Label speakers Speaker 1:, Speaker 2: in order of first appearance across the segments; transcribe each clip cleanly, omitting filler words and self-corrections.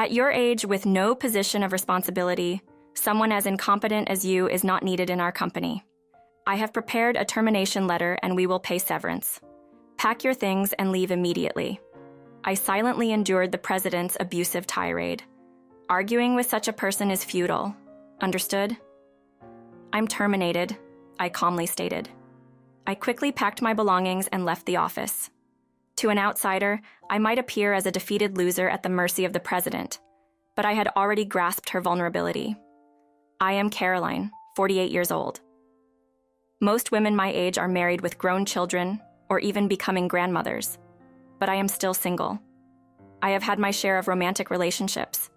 Speaker 1: At your age, with no position of responsibility, someone as incompetent as you is not needed in our company. I have prepared a termination letter and we will pay severance. Pack your things and leave immediately. I silently endured the president's abusive tirade. Arguing with such a person is futile. Understood? I'm terminated, I calmly stated. I quickly packed my belongings and left the office. To an outsider, I might appear as a defeated loser at the mercy of the president, but I had already grasped her vulnerability. I am Caroline, 48 years old. Most women my age are married with grown children or even becoming grandmothers, but I am still single. I have had my share of romantic relationships,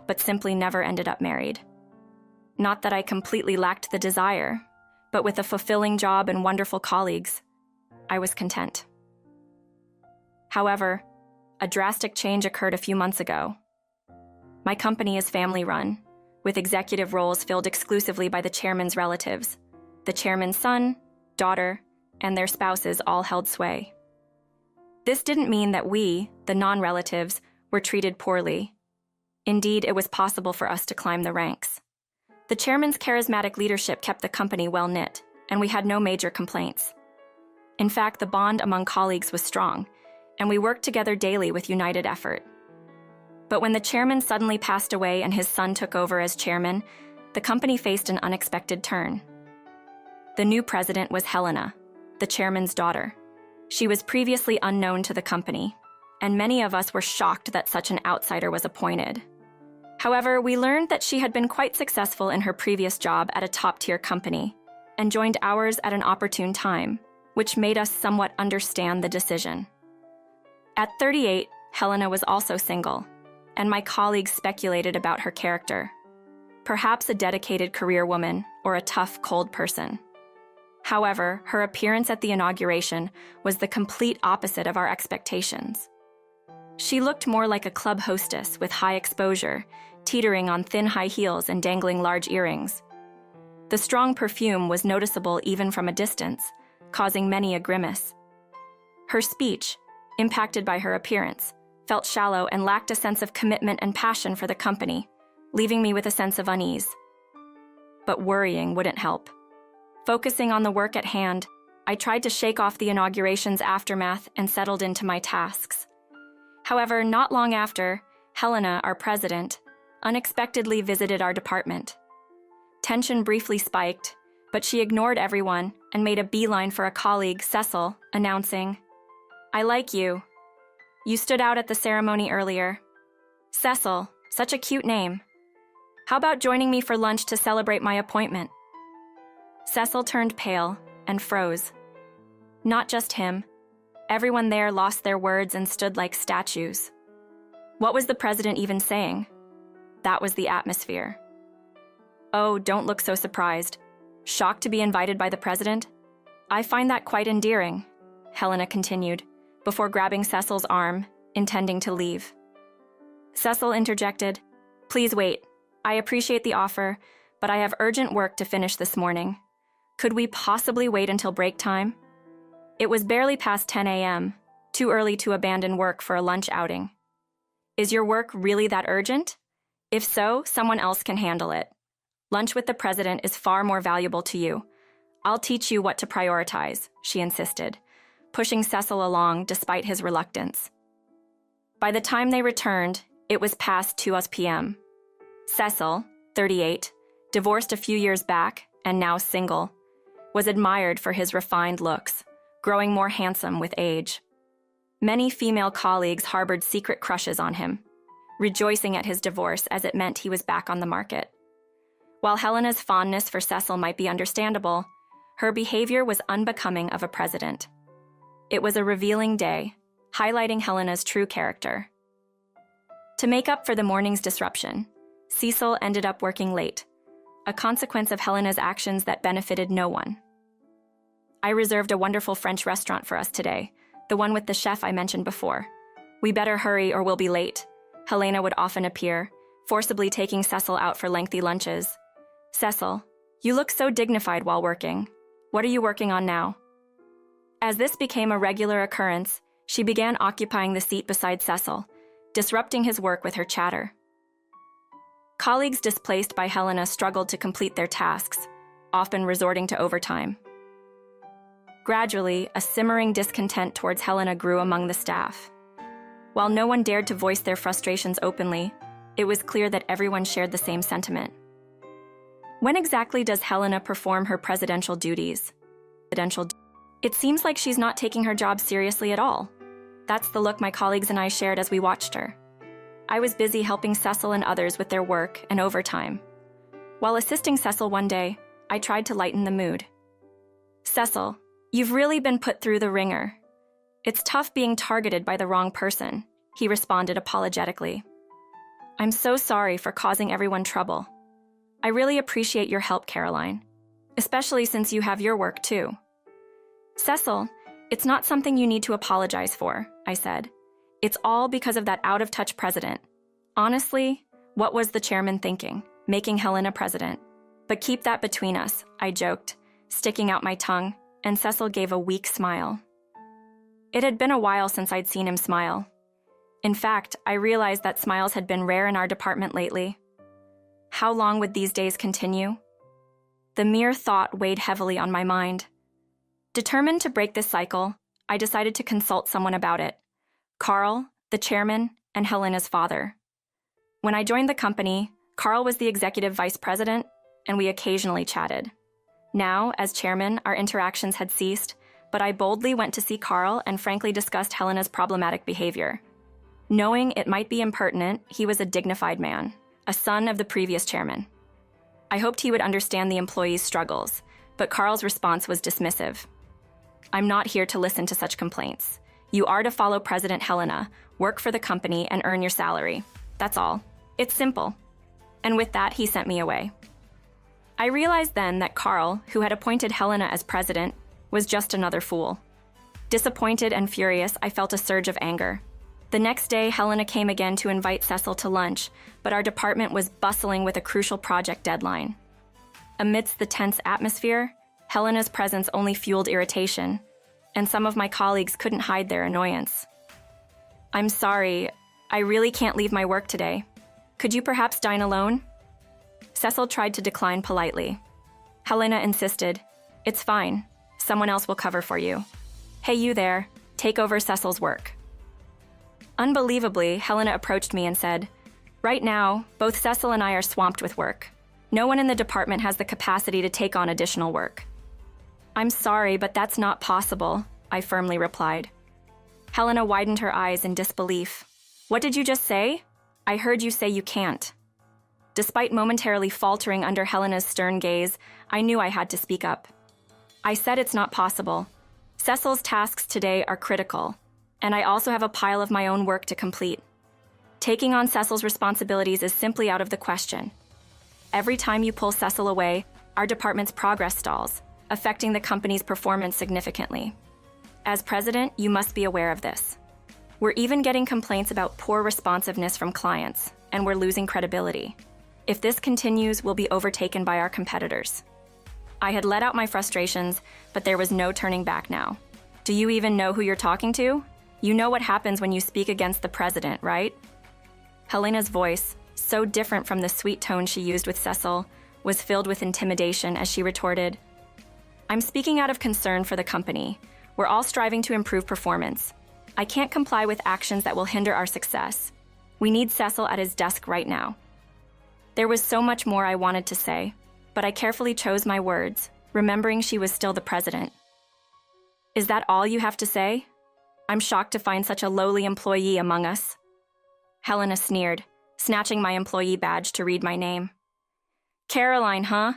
Speaker 1: but simply never ended up married. Not that I completely lacked the desire, but with a fulfilling job and wonderful colleagues, I was content. However, a drastic change occurred a few months ago. My company is family-run, with executive roles filled exclusively by the chairman's relatives. The chairman's son, daughter, and their spouses all held sway. This didn't mean that we, the non-relatives, were treated poorly. Indeed, it was possible for us to climb the ranks. The chairman's charismatic leadership kept the company well-knit, and we had no major complaints. In fact, the bond among colleagues was strong, and we worked together daily with united effort. But when the chairman suddenly passed away and his son took over as chairman, the company faced an unexpected turn. The new president was Helena, the chairman's daughter. She was previously unknown to the company, and many of us were shocked that such an outsider was appointed. However, we learned that she had been quite successful in her previous job at a top-tier company and joined ours at an opportune time, which made us somewhat understand the decision. At 38, Helena was also single, and my colleagues speculated about her character. Perhaps a dedicated career woman or a tough, cold person. However, her appearance at the inauguration was the complete opposite of our expectations. She looked more like a club hostess with high exposure, teetering on thin high heels and dangling large earrings. The strong perfume was noticeable even from a distance, causing many a grimace. Her speech, impacted by her appearance, felt shallow and lacked a sense of commitment and passion for the company, leaving me with a sense of unease. But worrying wouldn't help. Focusing on the work at hand, I tried to shake off the inauguration's aftermath and settled into my tasks. However, not long after, Helena, our president, unexpectedly visited our department. Tension briefly spiked, but she ignored everyone and made a beeline for a colleague, Cecil, announcing, "I like you. You stood out at the ceremony earlier. Cecil, such a cute name. How about joining me for lunch to celebrate my appointment?" Cecil turned pale and froze. Not just him. Everyone there lost their words and stood like statues. What was the president even saying? That was the atmosphere. "Oh, don't look so surprised. Shocked to be invited by the president? I find that quite endearing," Helena continued, before grabbing Cecil's arm, intending to leave. Cecil interjected, "Please wait. I appreciate the offer, but I have urgent work to finish this morning. Could we possibly wait until break time?" It was barely past 10 a.m., too early to abandon work for a lunch outing. "Is your work really that urgent? If so, someone else can handle it. Lunch with the president is far more valuable to you. I'll teach you what to prioritize," she insisted, pushing Cecil along despite his reluctance. By the time they returned, it was past 2 p.m. Cecil, 38, divorced a few years back and now single, was admired for his refined looks, growing more handsome with age. Many female colleagues harbored secret crushes on him, rejoicing at his divorce as it meant he was back on the market. While Helena's fondness for Cecil might be understandable, her behavior was unbecoming of a president. It was a revealing day, highlighting Helena's true character. To make up for the morning's disruption, Cecil ended up working late, a consequence of Helena's actions that benefited no one. "I reserved a wonderful French restaurant for us today, the one with the chef I mentioned before. We better hurry or we'll be late." Helena would often appear, forcibly taking Cecil out for lengthy lunches. "Cecil, you look so dignified while working. What are you working on now?" As this became a regular occurrence, she began occupying the seat beside Cecil, disrupting his work with her chatter. Colleagues displaced by Helena struggled to complete their tasks, often resorting to overtime. Gradually, a simmering discontent towards Helena grew among the staff. While no one dared to voice their frustrations openly, it was clear that everyone shared the same sentiment. When exactly does Helena perform her presidential duties? It seems like she's not taking her job seriously at all. That's the look my colleagues and I shared as we watched her. I was busy helping Cecil and others with their work and overtime. While assisting Cecil one day, I tried to lighten the mood. "Cecil, you've really been put through the ringer. It's tough being targeted by the wrong person," he responded apologetically. "I'm so sorry for causing everyone trouble. I really appreciate your help, Caroline, especially since you have your work too." "Cecil, it's not something you need to apologize for," I said. "It's all because of that out-of-touch president. Honestly, what was the chairman thinking, making Helena president? But keep that between us," I joked, sticking out my tongue, and Cecil gave a weak smile. It had been a while since I'd seen him smile. In fact, I realized that smiles had been rare in our department lately. How long would these days continue? The mere thought weighed heavily on my mind. Determined to break this cycle, I decided to consult someone about it: Carl, the chairman, and Helena's father. When I joined the company, Carl was the executive vice president, and we occasionally chatted. Now, as chairman, our interactions had ceased, but I boldly went to see Carl and frankly discussed Helena's problematic behavior. Knowing it might be impertinent, he was a dignified man, a son of the previous chairman. I hoped he would understand the employees' struggles, but Carl's response was dismissive. "I'm not here to listen to such complaints. You are to follow President Helena, work for the company, and earn your salary. That's all. It's simple." And with that, he sent me away. I realized then that Carl, who had appointed Helena as president, was just another fool. Disappointed and furious, I felt a surge of anger. The next day, Helena came again to invite Cecil to lunch, but our department was bustling with a crucial project deadline. Amidst the tense atmosphere, Helena's presence only fueled irritation, and some of my colleagues couldn't hide their annoyance. "I'm sorry, I really can't leave my work today. Could you perhaps dine alone?" Cecil tried to decline politely. Helena insisted, "It's fine. Someone else will cover for you. Hey, you there, take over Cecil's work." Unbelievably, Helena approached me and said, "Right now, both Cecil and I are swamped with work. No one in the department has the capacity to take on additional work." "I'm sorry, but that's not possible," I firmly replied. Helena widened her eyes in disbelief. "What did you just say? I heard you say you can't." Despite momentarily faltering under Helena's stern gaze, I knew I had to speak up. "I said it's not possible. Cecil's tasks today are critical, and I also have a pile of my own work to complete. Taking on Cecil's responsibilities is simply out of the question. Every time you pull Cecil away, our department's progress stalls, affecting the company's performance significantly. As president, you must be aware of this. We're even getting complaints about poor responsiveness from clients, and we're losing credibility. If this continues, we'll be overtaken by our competitors." I had let out my frustrations, but there was no turning back now. "Do you even know who you're talking to? You know what happens when you speak against the president, right?" Helena's voice, so different from the sweet tone she used with Cecil, was filled with intimidation as she retorted, "I'm speaking out of concern for the company. We're all striving to improve performance. I can't comply with actions that will hinder our success. We need Cecil at his desk right now." There was so much more I wanted to say, but I carefully chose my words, remembering she was still the president. "Is that all you have to say? I'm shocked to find such a lowly employee among us." Helena sneered, snatching my employee badge to read my name. "Caroline, huh?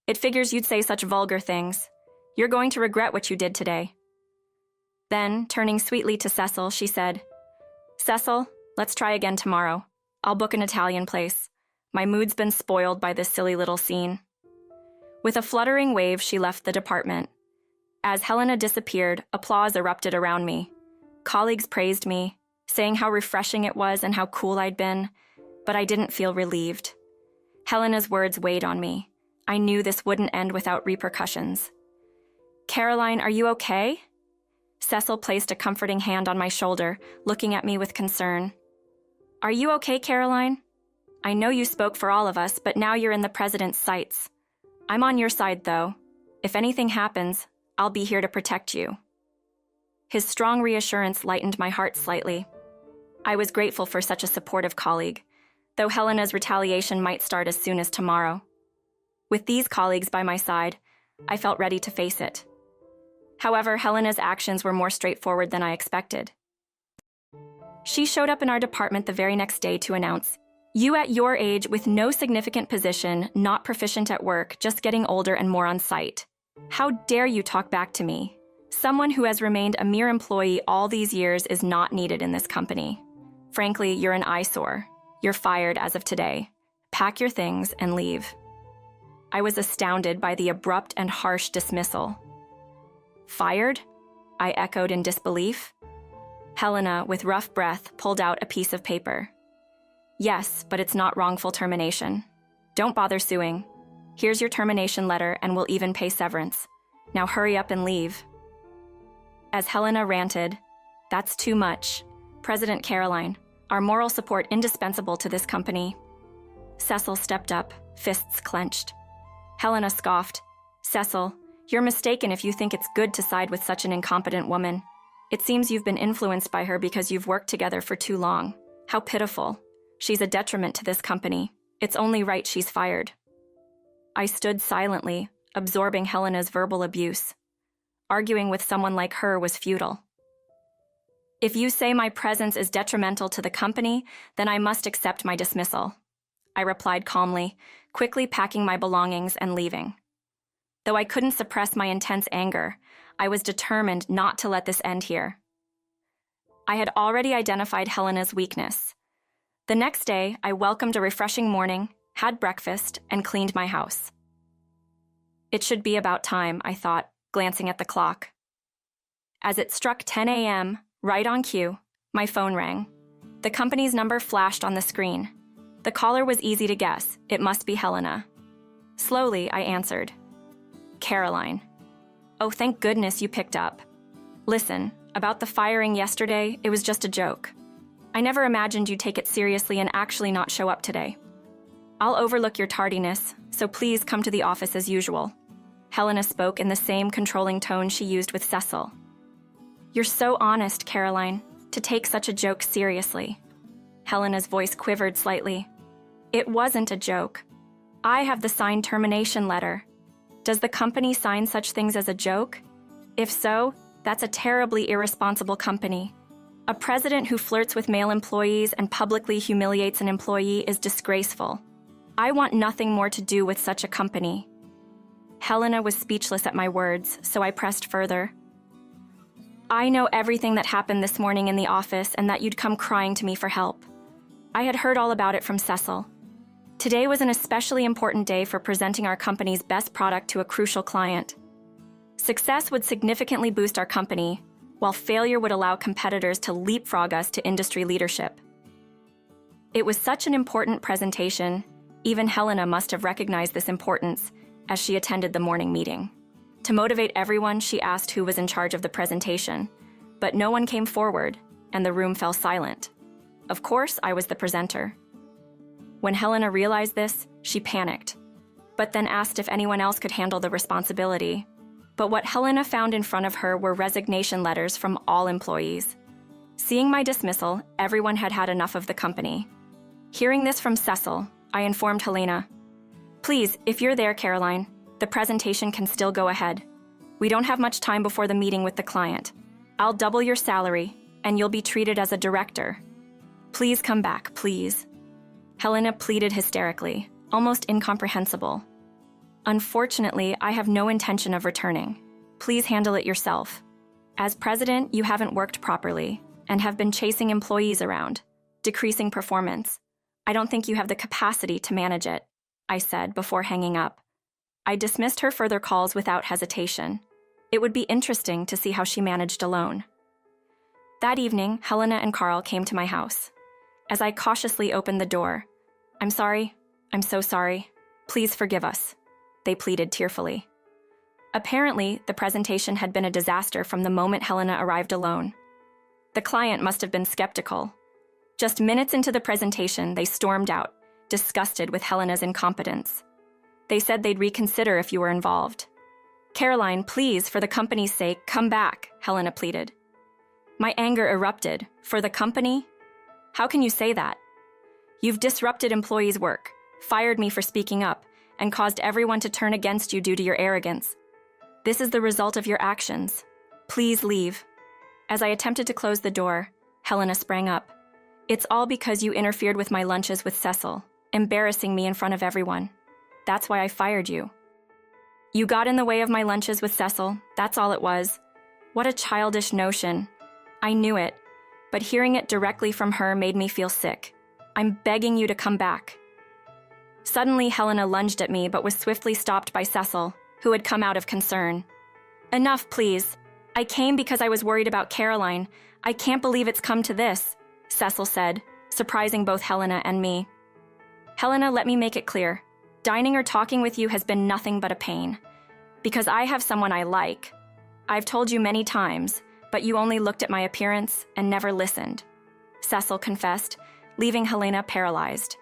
Speaker 1: It figures you'd say such vulgar things. You're going to regret what you did today." Then, turning sweetly to Cecil, she said, "Cecil, let's try again tomorrow. I'll book an Italian place. My mood's been spoiled by this silly little scene." With a fluttering wave, she left the department. As Helena disappeared, applause erupted around me. Colleagues praised me, saying how refreshing it was and how cool I'd been, but I didn't feel relieved. Helena's words weighed on me. I knew this wouldn't end without repercussions. "Caroline, are you okay?" Cecil placed a comforting hand on my shoulder, looking at me with concern. "Are you okay, Caroline?" I know you spoke for all of us, but now you're in the president's sights. I'm on your side, though. If anything happens, I'll be here to protect you." His strong reassurance lightened my heart slightly. I was grateful for such a supportive colleague, though Helena's retaliation might start as soon as tomorrow. With these colleagues by my side, I felt ready to face it. However, Helena's actions were more straightforward than I expected. She showed up in our department the very next day to announce, "You at your age with no significant position, not proficient at work, just getting older and more on site. How dare you talk back to me? Someone who has remained a mere employee all these years is not needed in this company. Frankly, you're an eyesore. You're fired as of today. Pack your things and leave." I was astounded by the abrupt and harsh dismissal. "Fired?" I echoed in disbelief. Helena, with rough breath, pulled out a piece of paper. "Yes, but it's not wrongful termination. Don't bother suing. Here's your termination letter and we'll even pay severance. Now hurry up and leave." As Helena ranted, "That's too much. President Caroline, our moral support indispensable to this company." Cecil stepped up, fists clenched. Helena scoffed, "Cecil, you're mistaken if you think it's good to side with such an incompetent woman. It seems you've been influenced by her because you've worked together for too long. How pitiful. She's a detriment to this company. It's only right she's fired." I stood silently, absorbing Helena's verbal abuse. Arguing with someone like her was futile. "If you say my presence is detrimental to the company, then I must accept my dismissal," I replied calmly, quickly packing my belongings and leaving. Though I couldn't suppress my intense anger, I was determined not to let this end here. I had already identified Helena's weakness. The next day, I welcomed a refreshing morning, had breakfast, and cleaned my house. It should be about time, I thought, glancing at the clock. As it struck 10 a.m., right on cue, my phone rang. The company's number flashed on the screen. The caller was easy to guess. It must be Helena. Slowly, I answered. "Caroline." "Oh, thank goodness you picked up. Listen, about the firing yesterday, it was just a joke. I never imagined you'd take it seriously and actually not show up today. I'll overlook your tardiness, so please come to the office as usual." Helena spoke in the same controlling tone she used with Cecil. "You're so honest, Caroline, to take such a joke seriously." Helena's voice quivered slightly. "It wasn't a joke. I have the signed termination letter. Does the company sign such things as a joke? If so, that's a terribly irresponsible company. A president who flirts with male employees and publicly humiliates an employee is disgraceful. I want nothing more to do with such a company." Helena was speechless at my words, so I pressed further. "I know everything that happened this morning in the office and that you'd come crying to me for help. I had heard all about it from Cecil. Today was an especially important day for presenting our company's best product to a crucial client. Success would significantly boost our company, while failure would allow competitors to leapfrog us to industry leadership." It was such an important presentation, even Helena must have recognized this importance as she attended the morning meeting. To motivate everyone, she asked who was in charge of the presentation, but no one came forward, and the room fell silent. Of course, I was the presenter. When Helena realized this, she panicked, but then asked if anyone else could handle the responsibility. But what Helena found in front of her were resignation letters from all employees. Seeing my dismissal, everyone had had enough of the company. Hearing this from Cecil, I informed Helena, "Please, if you're there, Caroline, the presentation can still go ahead. We don't have much time before the meeting with the client. I'll double your salary, and you'll be treated as a director. Please come back, please." Helena pleaded hysterically, almost incomprehensible. "Unfortunately, I have no intention of returning. Please handle it yourself. As president, you haven't worked properly and have been chasing employees around, decreasing performance. I don't think you have the capacity to manage it," I said before hanging up. I dismissed her further calls without hesitation. It would be interesting to see how she managed alone. That evening, Helena and Carl came to my house. As I cautiously opened the door, "I'm sorry. I'm so sorry. Please forgive us," they pleaded tearfully. Apparently, the presentation had been a disaster from the moment Helena arrived alone. The client must have been skeptical. Just minutes into the presentation, they stormed out, disgusted with Helena's incompetence. They said they'd reconsider if you were involved. Caroline, please, for the company's sake, come back, Helena pleaded. My anger erupted. For the company? How can you say that? You've disrupted employees' work, fired me for speaking up, and caused everyone to turn against you due to your arrogance. This is the result of your actions. Please leave. As I attempted to close the door, Helena sprang up. It's all because you interfered with my lunches with Cecil, embarrassing me in front of everyone. That's why I fired you. You got in the way of my lunches with Cecil, that's all it was. What a childish notion. I knew it, but hearing it directly from her made me feel sick. I'm begging you to come back. Suddenly, Helena lunged at me but was swiftly stopped by Cecil, who had come out of concern. Enough, please. I came because I was worried about Caroline. I can't believe it's come to this, Cecil said, surprising both Helena and me. Helena, let me make it clear. Dining or talking with you has been nothing but a pain. Because I have someone I like. I've told you many times, but you only looked at my appearance and never listened, Cecil confessed, leaving Helena paralyzed.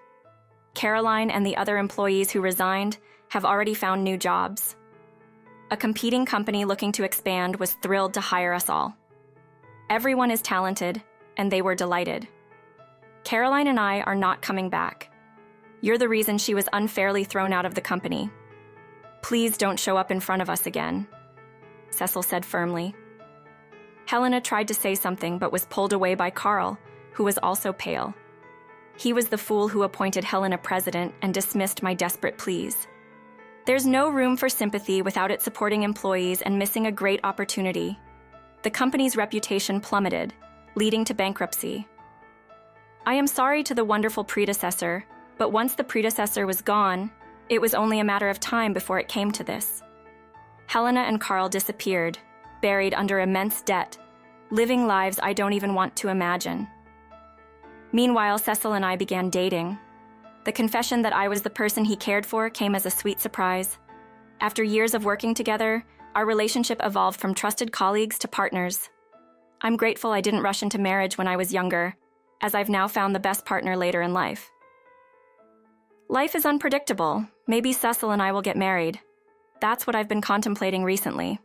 Speaker 1: Caroline and the other employees who resigned have already found new jobs. A competing company looking to expand was thrilled to hire us all. Everyone is talented, and they were delighted. Caroline and I are not coming back. You're the reason she was unfairly thrown out of the company. Please don't show up in front of us again, Cecil said firmly. Helena tried to say something but was pulled away by Carl, who was also pale. He was the fool who appointed Helena president and dismissed my desperate pleas. There's no room for sympathy without it supporting employees and missing a great opportunity. The company's reputation plummeted, leading to bankruptcy. I am sorry to the wonderful predecessor, but once the predecessor was gone, it was only a matter of time before it came to this. Helena and Carl disappeared, buried under immense debt, living lives I don't even want to imagine. Meanwhile, Cecil and I began dating. The confession that I was the person he cared for came as a sweet surprise. After years of working together, our relationship evolved from trusted colleagues to partners. I'm grateful I didn't rush into marriage when I was younger, as I've now found the best partner later in life. Life is unpredictable. Maybe Cecil and I will get married. That's what I've been contemplating recently.